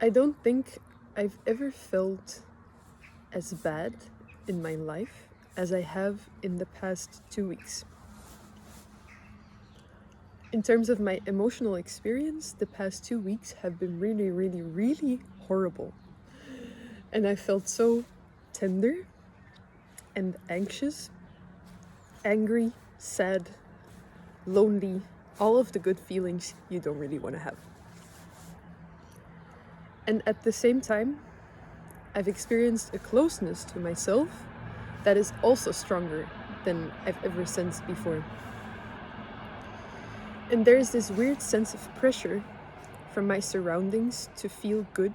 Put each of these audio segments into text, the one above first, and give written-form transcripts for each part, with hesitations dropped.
I don't think I've ever felt as bad in my life as I have in the past 2 weeks. In terms of my emotional experience, the past 2 weeks have been really, really, really horrible. And I felt so tender and anxious, angry, sad, lonely, all of the good feelings you don't really want to have. And at the same time, I've experienced a closeness to myself that is also stronger than I've ever sensed before. And there's this weird sense of pressure from my surroundings to feel good.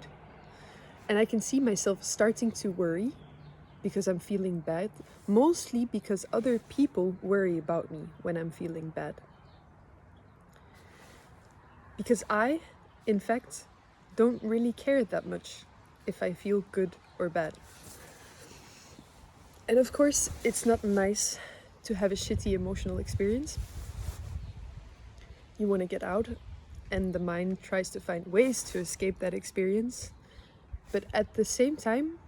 And I can see myself starting to worry because I'm feeling bad, mostly because other people worry about me when I'm feeling bad. Because I, in fact, don't really care that much if I feel good or bad. And of course, it's not nice to have a shitty emotional experience. You want to get out, and the mind tries to find ways to escape that experience. But at the same time,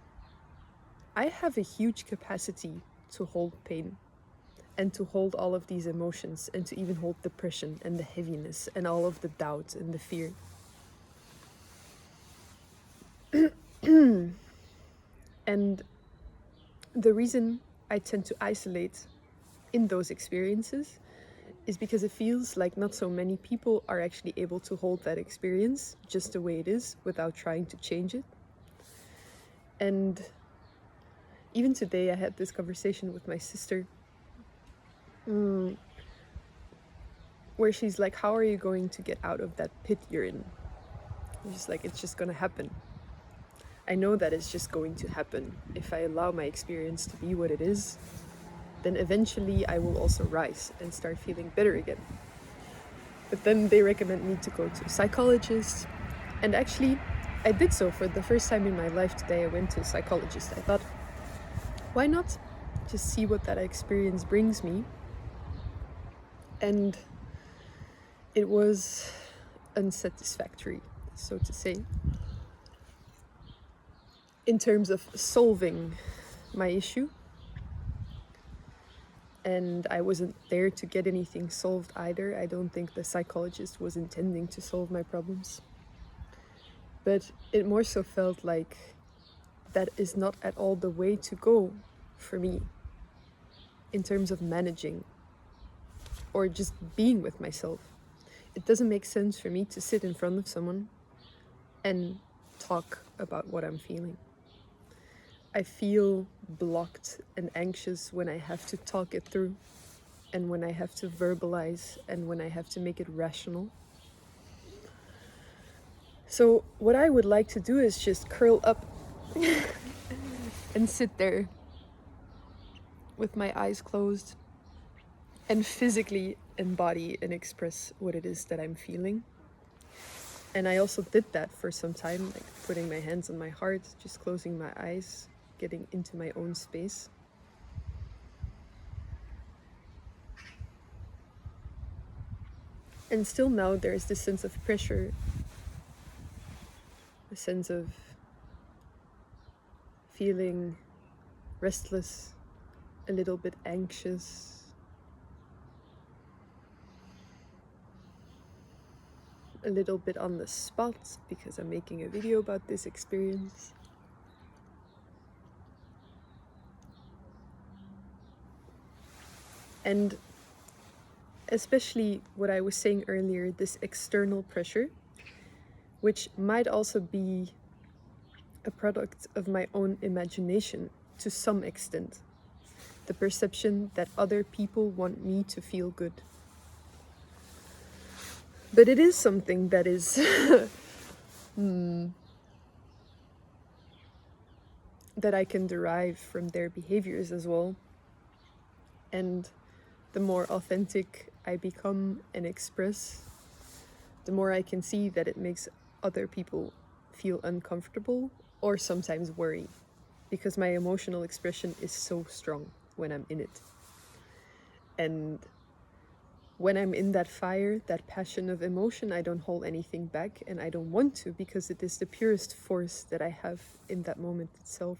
I have a huge capacity to hold pain and to hold all of these emotions and to even hold depression and the heaviness and all of the doubt and the fear. And the reason I tend to isolate in those experiences is because it feels like not so many people are actually able to hold that experience just the way it is without trying to change it. And even today I had this conversation with my sister where she's like, how are you going to get out of that pit you're in? I'm just like, it's just gonna happen. I know that it's just going to happen. If I allow my experience to be what it is, then eventually I will also rise and start feeling better again. But then they recommend me to go to a psychologist. And actually, I did so for the first time in my life today. I went to a psychologist. I thought, why not just see what that experience brings me? And it was unsatisfactory, so to say, in terms of solving my issue. And I wasn't there to get anything solved either. I don't think the psychologist was intending to solve my problems. But it more so felt like that is not at all the way to go for me in terms of managing or just being with myself. It doesn't make sense for me to sit in front of someone and talk about what I'm feeling. I feel blocked and anxious when I have to talk it through, and when I have to verbalize, and when I have to make it rational. So what I would like to do is just curl up and sit there with my eyes closed and physically embody and express what it is that I'm feeling. And I also did that for some time, like putting my hands on my heart, just closing my eyes, getting into my own space. And still now there's this sense of pressure, a sense of feeling restless, a little bit anxious, a little bit on the spot because I'm making a video about this experience. And especially what I was saying earlier, this external pressure, which might also be a product of my own imagination to some extent. The perception that other people want me to feel good. But it is something that is that I can derive from their behaviors as well. And the more authentic I become and express, the more I can see that it makes other people feel uncomfortable or sometimes worry, because my emotional expression is so strong when I'm in it. And when I'm in that fire, that passion of emotion, I don't hold anything back, and I don't want to, because it is the purest force that I have in that moment itself.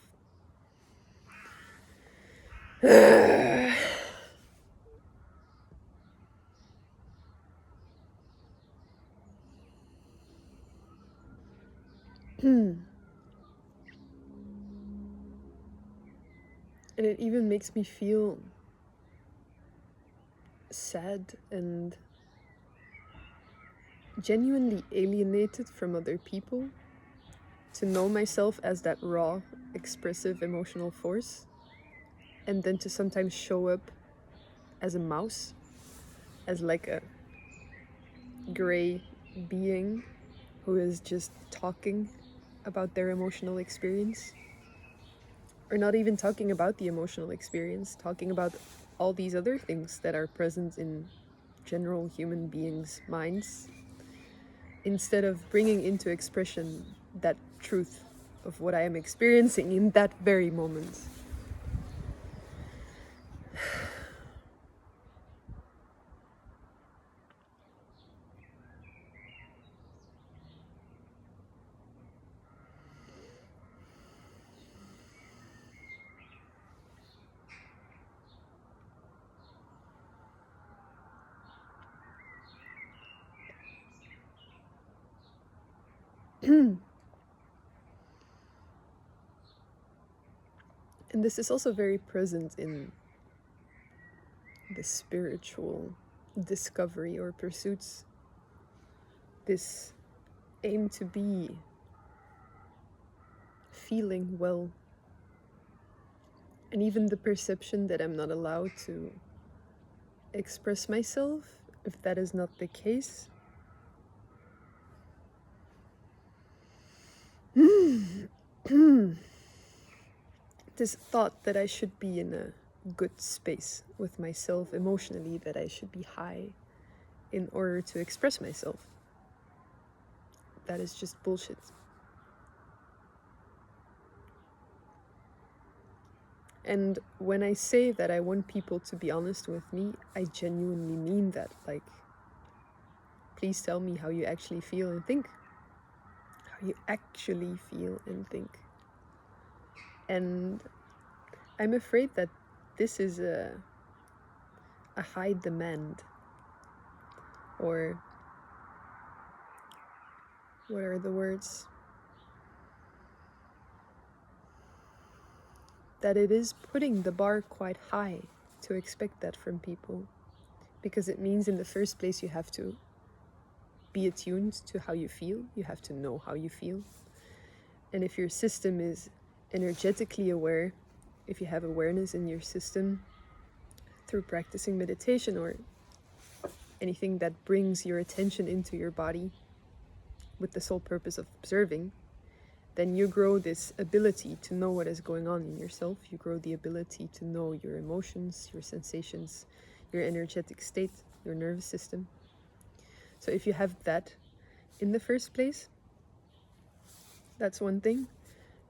And it even makes me feel sad and genuinely alienated from other people to know myself as that raw, expressive, emotional force, and then to sometimes show up as a mouse, as like a gray being who is just talking about their emotional experience. Or not even talking about the emotional experience, talking about all these other things that are present in general human beings' minds, instead of bringing into expression that truth of what I am experiencing in that very moment. And this is also very present in the spiritual discovery or pursuits. This aim to be feeling well. And even the perception that I'm not allowed to express myself, if that is not the case. This thought that I should be in a good space with myself emotionally, that I should be high in order to express myself. That is just bullshit. And when I say that I want people to be honest with me, I genuinely mean that. Like, please tell me how you actually feel and think. How you actually feel and think. And I'm afraid that this is a high demand. Or what are the words? That it is putting the bar quite high to expect that from people. Because it means in the first place you have to be attuned to how you feel. You have to know how you feel. And if your system is energetically aware, if you have awareness in your system through practicing meditation or anything that brings your attention into your body with the sole purpose of observing, then you grow this ability to know what is going on in yourself. You grow the ability to know your emotions, your sensations, your energetic state, your nervous system. So if you have that in the first place, that's one thing.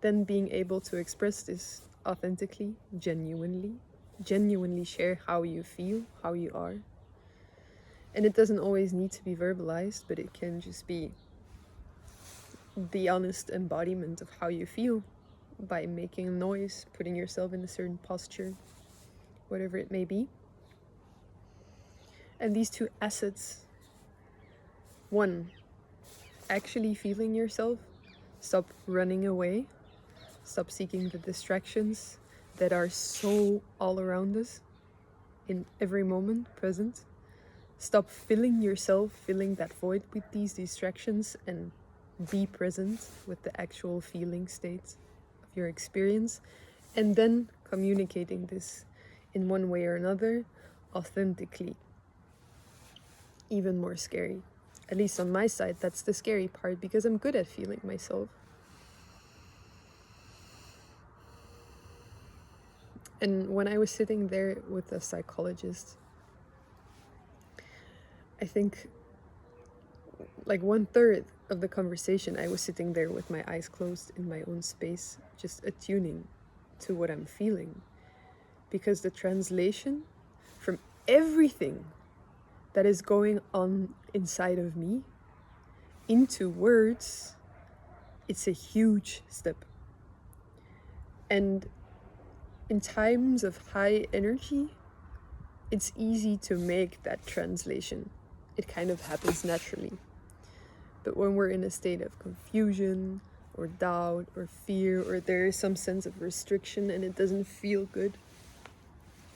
Then being able to express this authentically, genuinely share how you feel, how you are. And it doesn't always need to be verbalized, but it can just be the honest embodiment of how you feel by making a noise, putting yourself in a certain posture, whatever it may be. And these two assets, one, actually feeling yourself, stop running away, stop seeking the distractions that are so all around us in every moment present. Stop filling yourself, filling that void with these distractions, and be present with the actual feeling state of your experience, and then communicating this in one way or another authentically. Even more scary. At least on my side, that's the scary part, because I'm good at feeling myself. And when I was sitting there with a psychologist, I think like 1/3 of the conversation, I was sitting there with my eyes closed in my own space, just attuning to what I'm feeling. Because the translation from everything that is going on inside of me into words, it's a huge step. And in times of high energy, it's easy to make that translation. It kind of happens naturally. But when we're in a state of confusion or doubt or fear, or there is some sense of restriction and it doesn't feel good,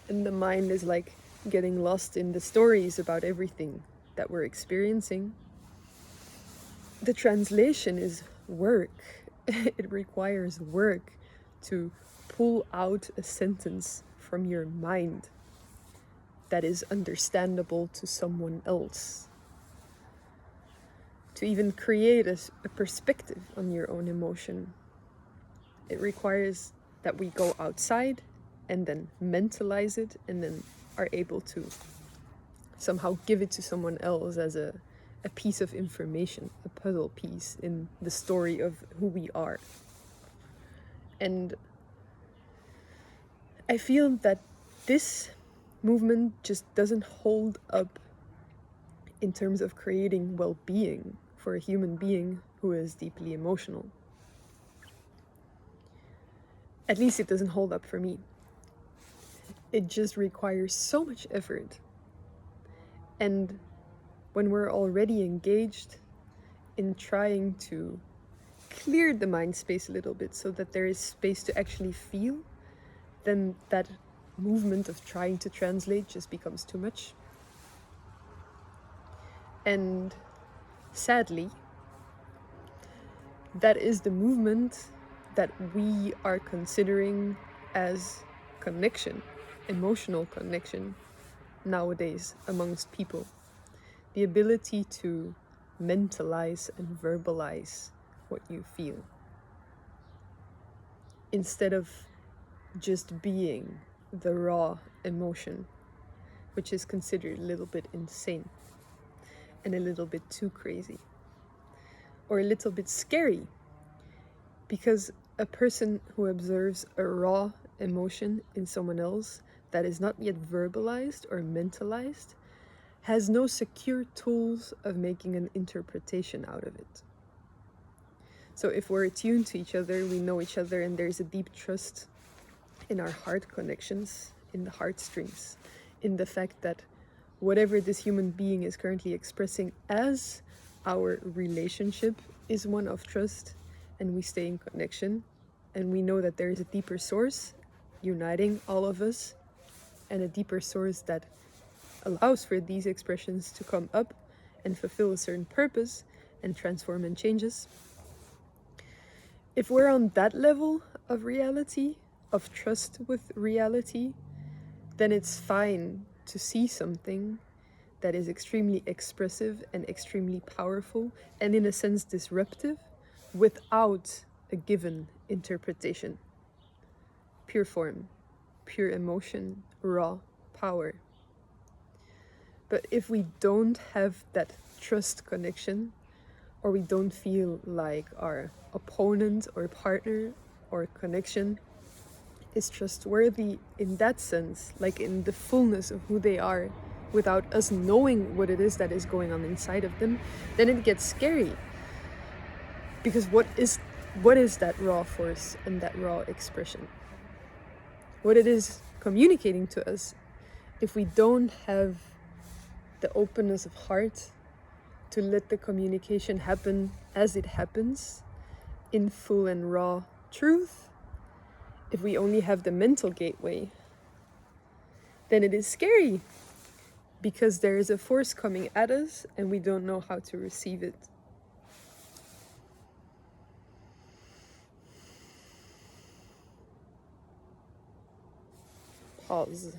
and the mind is like getting lost in the stories about everything that we're experiencing, the translation is work. It requires work to pull out a sentence from your mind that is understandable to someone else. To even create a perspective on your own emotion, it requires that we go outside and then mentalize it and then are able to somehow give it to someone else as a piece of information, a puzzle piece in the story of who we are. And I feel that this movement just doesn't hold up in terms of creating well-being for a human being who is deeply emotional. At least it doesn't hold up for me. It just requires so much effort. And when we're already engaged in trying to clear the mind space a little bit so that there is space to actually feel, then that movement of trying to translate just becomes too much. And sadly, that is the movement that we are considering as connection, emotional connection nowadays amongst people. The ability to mentalize and verbalize what you feel, instead of just being the raw emotion, which is considered a little bit insane and a little bit too crazy, or a little bit scary, because a person who observes a raw emotion in someone else that is not yet verbalized or mentalized has no secure tools of making an interpretation out of it. So if we're attuned to each other, we know each other, and there's a deep trust in our heart connections, in the heartstrings, in the fact that whatever this human being is currently expressing as our relationship is one of trust, and we stay in connection, and we know that there is a deeper source uniting all of us, and a deeper source that allows for these expressions to come up and fulfill a certain purpose and transform and change us. If we're on that level of reality, of trust with reality, then it's fine to see something that is extremely expressive and extremely powerful and in a sense disruptive without a given interpretation. Pure form, pure emotion, raw power. But if we don't have that trust connection, or we don't feel like our opponent or partner or connection is trustworthy in that sense, like in the fullness of who they are, without us knowing what it is that is going on inside of them, then it gets scary. Because what is that raw force and that raw expression? What it is communicating to us, if we don't have the openness of heart to let the communication happen as it happens, in full and raw truth, if we only have the mental gateway, then it is scary, because there is a force coming at us and we don't know how to receive it. Pause.